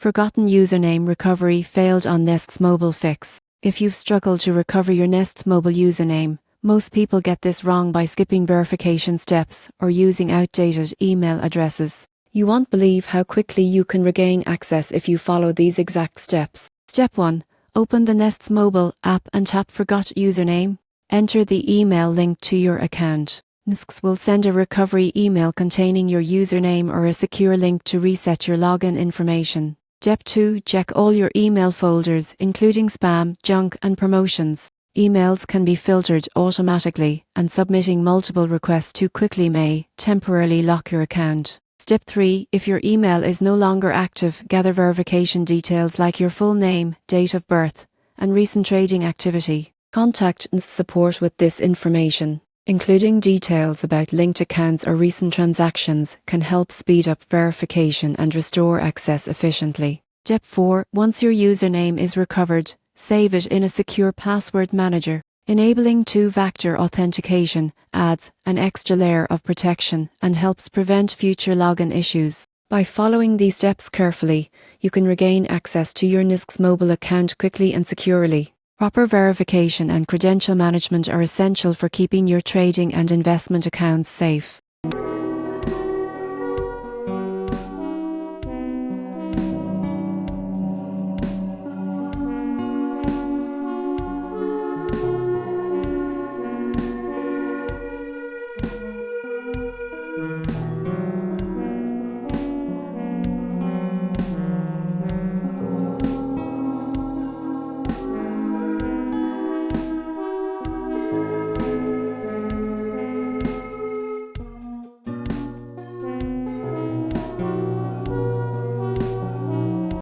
Forgotten username recovery failed on NZX Mobile Fix. If you've struggled to recover your NZX Mobile username, most people get this wrong by skipping verification steps or using outdated email addresses. You won't believe how quickly you can regain access if you follow these exact steps. Step 1. Open the NZX Mobile app and tap Forgot Username. Enter the email linked to your account. NZX will send a recovery email containing your username or a secure link to reset your login information. Step 2. Check all your email folders, including spam, junk, and promotions. Emails can be filtered automatically, and submitting multiple requests too quickly may temporarily lock your account. Step 3. If your email is no longer active, gather verification details like your full name, date of birth, and recent trading activity. Contact NZX support with this information, including details about linked accounts or recent transactions, can help speed up verification and restore access efficiently. Step 4. Once your username is recovered, save it in a secure password manager. Enabling two-factor authentication adds an extra layer of protection and helps prevent future login issues. By following these steps carefully, you can regain access to your NZX Mobile account quickly and securely. Proper verification and credential management are essential for keeping your trading and investment accounts safe.